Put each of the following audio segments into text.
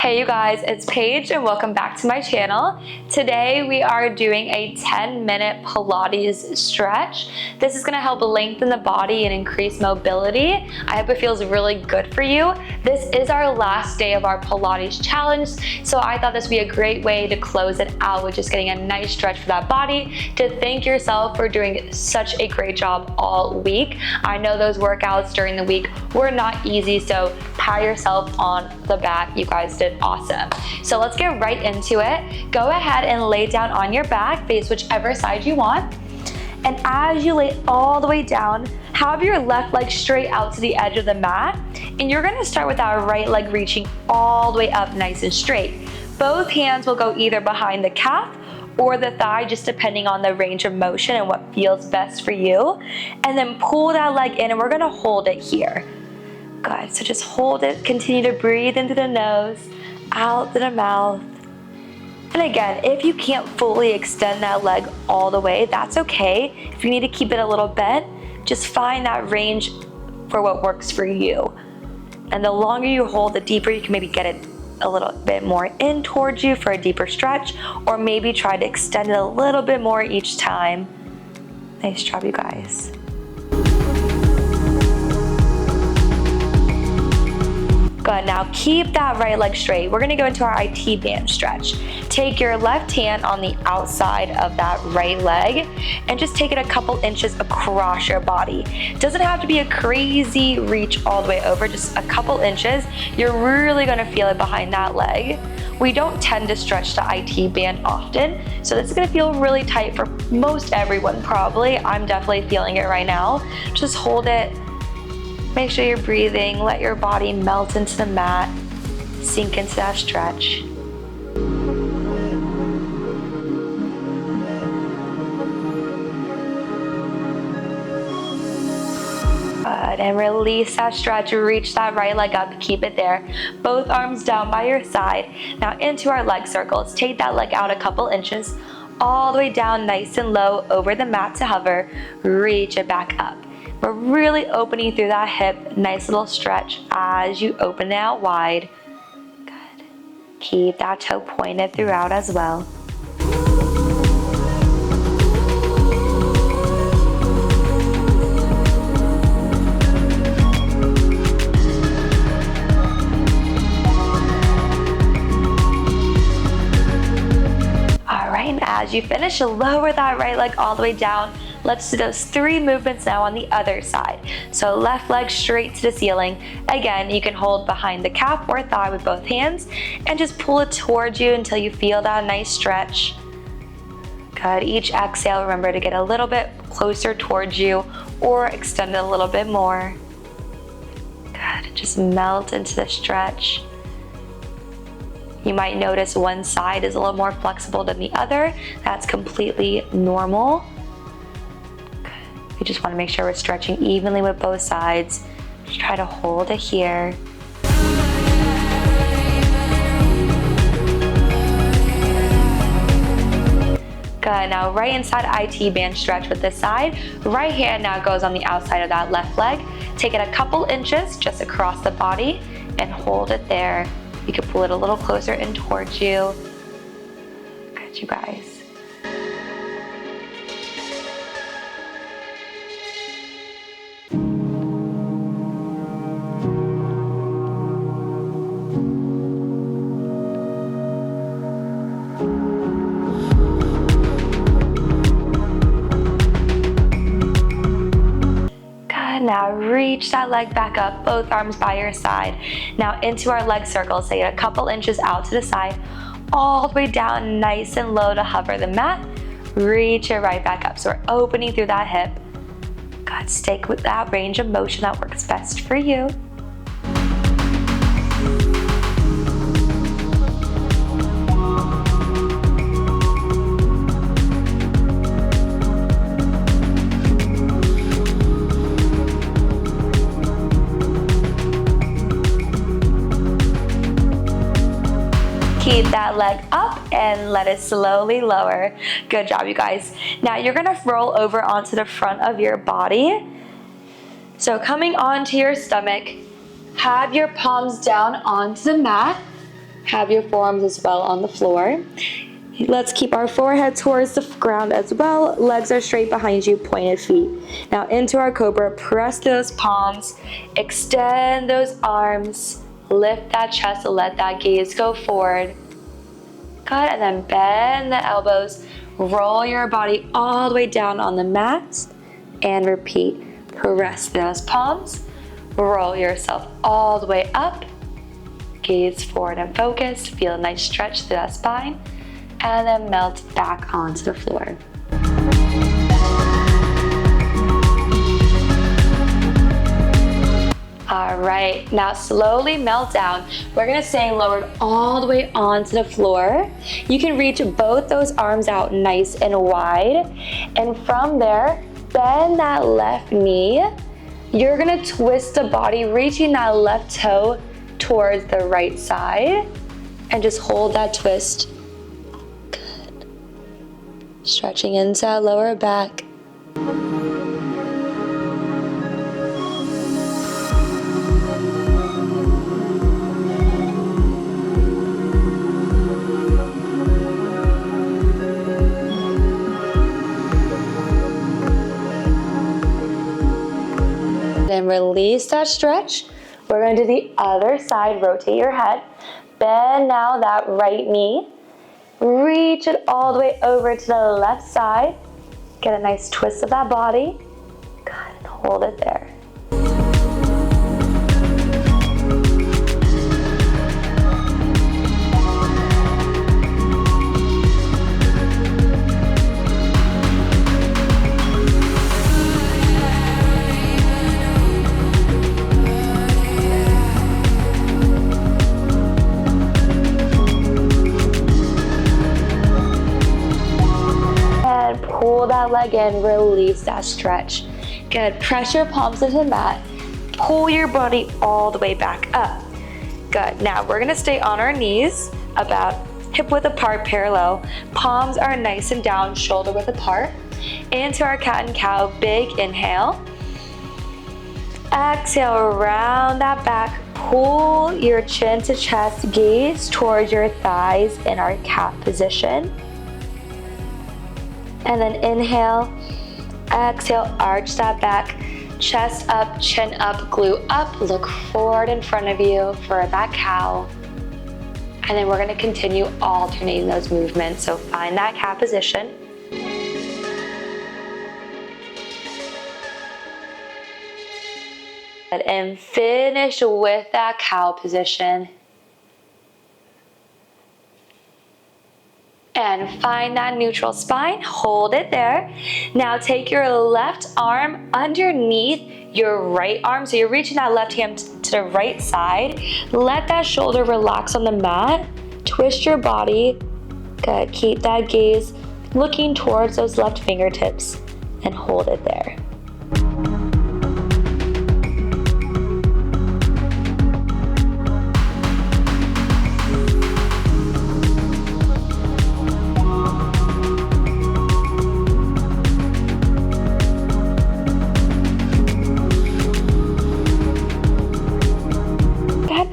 Hey you guys, it's Paige and welcome back to my channel. Today we are doing a 10-minute Pilates stretch. This is going to help lengthen the body and increase mobility. I hope it feels really good for you. This is our last day of our Pilates challenge, so I thought this would be a great way to close it out with just getting a nice stretch for that body, to thank yourself for doing such a great job all week. I know those workouts during the week were not easy, so pat yourself on the back. You guys did awesome. So let's get right into it. Go ahead and lay down on your back, face whichever side you want. And as you lay all the way down, have your left leg straight out to the edge of the mat. And you're gonna start with our right leg reaching all the way up nice and straight. Both hands will go either behind the calf or the thigh, just depending on the range of motion and what feels best for you. And then pull that leg in and we're gonna hold it here. Good, so just hold it, continue to breathe into the nose, out to the mouth. And again, if you can't fully extend that leg all the way, that's okay. If you need to keep it a little bent, just find that range for what works for you. And the longer you hold, the deeper you can maybe get it a little bit more in towards you for a deeper stretch, or maybe try to extend it a little bit more each time. Nice job, you guys. Good, now keep that right leg straight. We're gonna go into our IT band stretch. Take your left hand on the outside of that right leg and just take it a couple inches across your body. It doesn't have to be a crazy reach all the way over, just a couple inches. You're really gonna feel it behind that leg. We don't tend to stretch the IT band often, so this is gonna feel really tight for most everyone probably. I'm definitely feeling it right now. Just hold it. Make sure you're breathing, let your body melt into the mat, sink into that stretch. Good, and release that stretch, reach that right leg up, keep it there. Both arms down by your side. Now into our leg circles, take that leg out a couple inches, all the way down nice and low over the mat to hover, reach it back up. We're really opening through that hip, nice little stretch as you open it out wide. Good. Keep that toe pointed throughout as well. All right, and as you finish, lower that right leg all the way down. Let's do those 3 movements now on the other side. So left leg straight to the ceiling. Again, you can hold behind the calf or thigh with both hands and just pull it towards you until you feel that nice stretch. Good. Each exhale, remember to get a little bit closer towards you or extend it a little bit more. Good. Just melt into the stretch. You might notice one side is a little more flexible than the other. That's completely normal. We just want to make sure we're stretching evenly with both sides. Just try to hold it here. Good, now right inside IT band stretch with this side. Right hand now goes on the outside of that left leg. Take it a couple inches just across the body and hold it there. You can pull it a little closer in towards you. Good, you guys. Now reach that leg back up, both arms by your side. Now into our leg circles, take it a couple inches out to the side, all the way down nice and low to hover the mat. Reach it right back up. So we're opening through that hip. Good, stick with that range of motion that works best for you. Keep that leg up and let it slowly lower. Good job, you guys. Now you're gonna roll over onto the front of your body. So coming onto your stomach, have your palms down onto the mat. Have your forearms as well on the floor. Let's keep our forehead towards the ground as well. Legs are straight behind you, pointed feet. Now into our Cobra, press those palms, extend those arms, lift that chest, let that gaze go forward. Good, and then bend the elbows, roll your body all the way down on the mat, and repeat. Press those palms, roll yourself all the way up, gaze forward and focused, feel a nice stretch through that spine, and then melt back onto the floor. All right, now slowly melt down. We're gonna stay lowered all the way onto the floor. You can reach both those arms out nice and wide. And from there, bend that left knee. You're gonna twist the body, reaching that left toe towards the right side. And just hold that twist. Good. Stretching into that lower back. Then release that stretch. We're going to do the other side. Rotate your head. Bend now that right knee. Reach it all the way over to the left side. Get a nice twist of that body. Good, and hold it there. Pull that leg in, release that stretch. Good, press your palms into the mat. Pull your body all the way back up. Good, now we're gonna stay on our knees, about hip width apart, parallel. Palms are nice and down, shoulder width apart. Into our cat and cow, big inhale. Exhale, round that back. Pull your chin to chest, gaze towards your thighs in our cat position. And then inhale, exhale, arch that back, chest up, chin up, glute up, look forward in front of you for that cow. And then we're gonna continue alternating those movements. So find that cat position. And finish with that cow position. And find that neutral spine, hold it there. Now take your left arm underneath your right arm. So you're reaching that left hand to the right side. Let that shoulder relax on the mat. Twist your body. Good, keep that gaze looking towards those left fingertips and hold it there.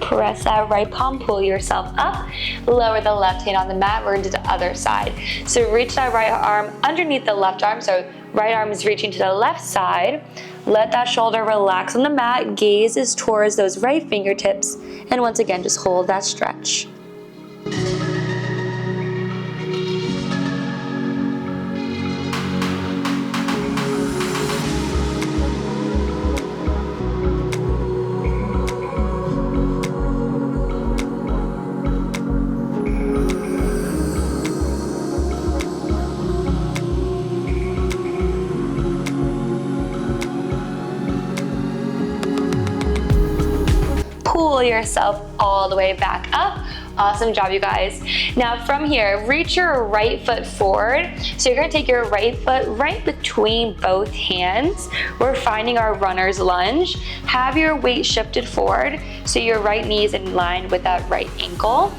Press that right palm, pull yourself up, lower the left hand on the mat, we're gonna do the other side. So reach that right arm underneath the left arm, so right arm is reaching to the left side. Let that shoulder relax on the mat, gaze is towards those right fingertips, and once again, just hold that stretch. Pull yourself all the way back up. Awesome job, you guys. Now from here, reach your right foot forward. So you're gonna take your right foot right between both hands. We're finding our runner's lunge. Have your weight shifted forward so your right knee is in line with that right ankle.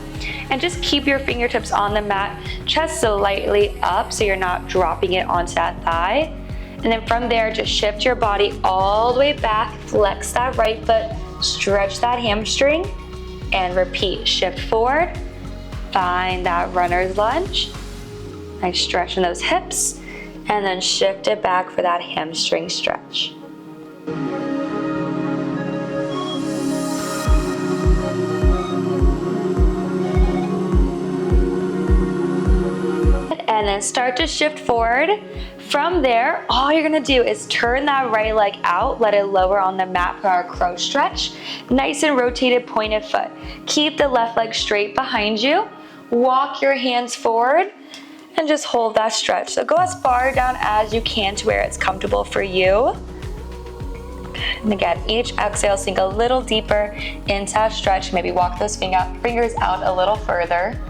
And just keep your fingertips on the mat, chest slightly up so you're not dropping it onto that thigh. And then from there, just shift your body all the way back, flex that right foot, stretch that hamstring, and repeat. Shift forward, find that runner's lunge. Nice stretch in those hips, and then shift it back for that hamstring stretch. And then start to shift forward. From there, all you're gonna do is turn that right leg out, let it lower on the mat for our crow stretch. Nice and rotated pointed foot. Keep the left leg straight behind you. Walk your hands forward and just hold that stretch. So go as far down as you can to where it's comfortable for you. And again, each exhale, sink a little deeper into that stretch. Maybe walk those fingers out a little further.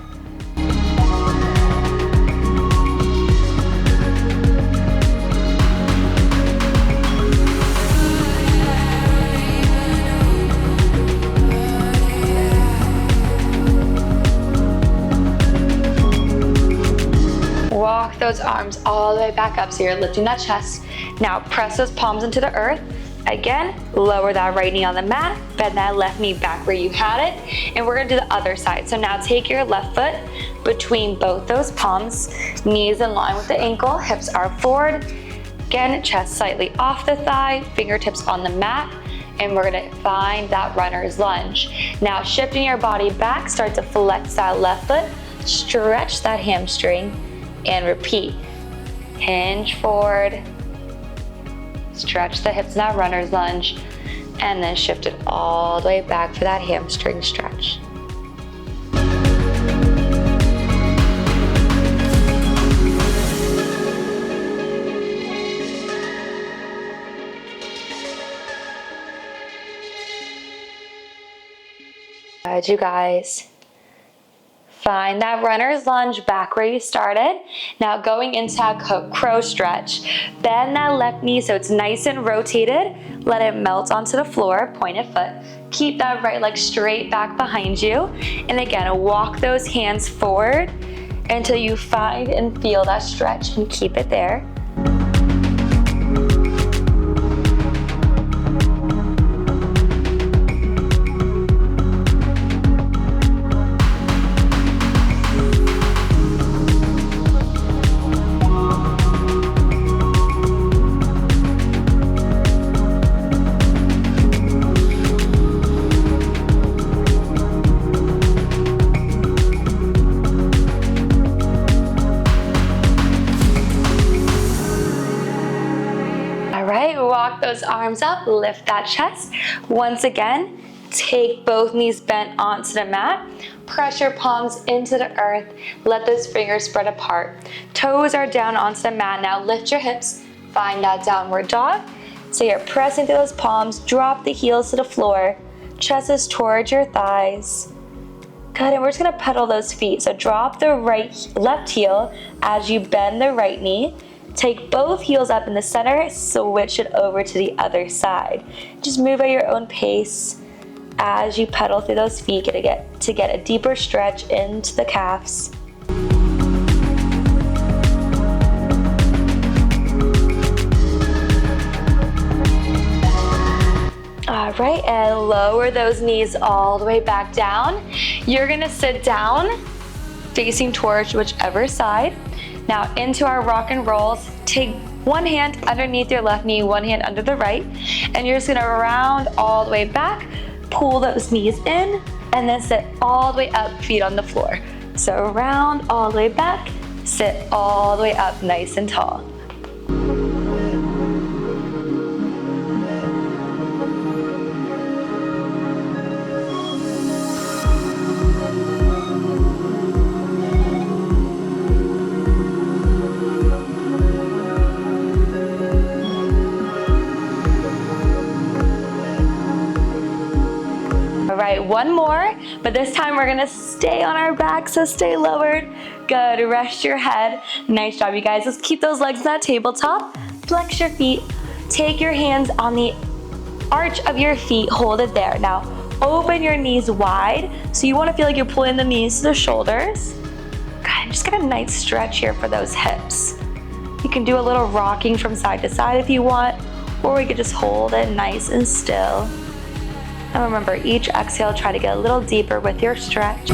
Walk those arms all the way back up so you're lifting that chest. Now press those palms into the earth. Again, lower that right knee on the mat, bend that left knee back where you had it, and we're gonna do the other side. So now take your left foot between both those palms, knees in line with the ankle, hips are forward. Again, chest slightly off the thigh, fingertips on the mat, and we're gonna find that runner's lunge. Now shifting your body back, start to flex that left foot, stretch that hamstring, and repeat. Hinge forward, stretch the hips in that runner's lunge, and then shift it all the way back for that hamstring stretch. Good, you guys. Find that runner's lunge back where you started. Now going into a crow stretch. Bend that left knee so it's nice and rotated. Let it melt onto the floor, pointed foot. Keep that right leg straight back behind you. And again, walk those hands forward until you find and feel that stretch and keep it there. Walk those arms up, lift that chest. Once again, take both knees bent onto the mat. Press your palms into the earth. Let those fingers spread apart. Toes are down onto the mat. Now lift your hips. Find that downward dog. So you're pressing through those palms. Drop the heels to the floor. Chest is towards your thighs. Good, and we're just gonna pedal those feet. So drop the left heel as you bend the right knee. Take both heels up in the center, switch it over to the other side. Just move at your own pace as you pedal through those feet to get a deeper stretch into the calves. All right, and lower those knees all the way back down. You're gonna sit down, facing towards whichever side. Now into our rock and rolls, take one hand underneath your left knee, one hand under the right, and you're just gonna round all the way back, pull those knees in, and then sit all the way up, feet on the floor. So round all the way back, sit all the way up nice and tall. All right, one more, but this time we're gonna stay on our back, so stay lowered. Good, rest your head. Nice job, you guys. Let's keep those legs on that tabletop. Flex your feet. Take your hands on the arch of your feet, hold it there. Now, open your knees wide, so you wanna feel like you're pulling the knees to the shoulders. Good, just get a nice stretch here for those hips. You can do a little rocking from side to side if you want, or we could just hold it nice and still. And remember, each exhale, try to get a little deeper with your stretch.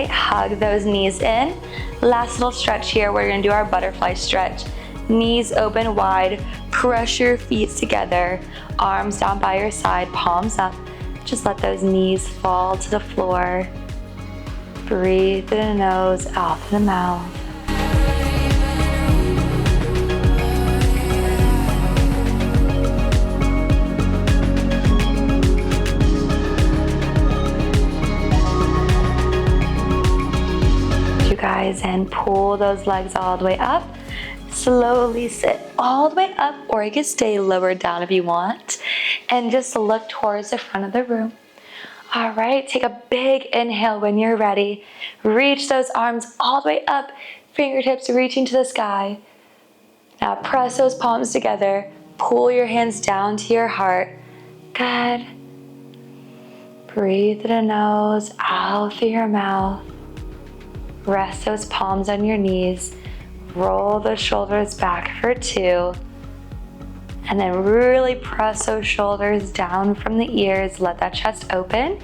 right, hug those knees in. Last little stretch here, we're gonna do our butterfly stretch. Knees open wide, press your feet together, arms down by your side, palms up. Just let those knees fall to the floor. Breathe through the nose, out through the mouth. You guys, and pull those legs all the way up. Slowly sit all the way up, or you can stay lower down if you want, and just look towards the front of the room. All right, take a big inhale when you're ready. Reach those arms all the way up, fingertips reaching to the sky. Now press those palms together, pull your hands down to your heart. Good. Breathe through the nose, out through your mouth. Rest those palms on your knees. Roll the shoulders back for 2. And then really press those shoulders down from the ears. Let that chest open.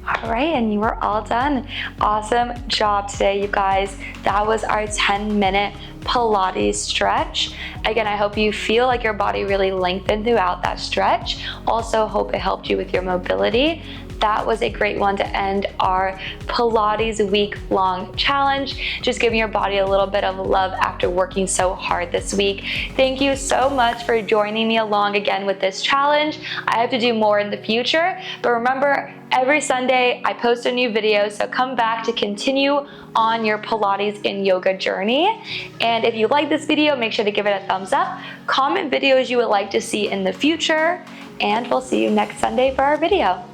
All right, and you are all done. Awesome job today, you guys. That was our 10-minute Pilates stretch. Again, I hope you feel like your body really lengthened throughout that stretch. Also, hope it helped you with your mobility. That was a great one to end our Pilates week-long challenge. Just giving your body a little bit of love after working so hard this week. Thank you so much for joining me along again with this challenge. I have to do more in the future, but remember, every Sunday I post a new video, so come back to continue on your Pilates and yoga journey. And if you like this video, make sure to give it a thumbs up. Comment videos you would like to see in the future, and we'll see you next Sunday for our video.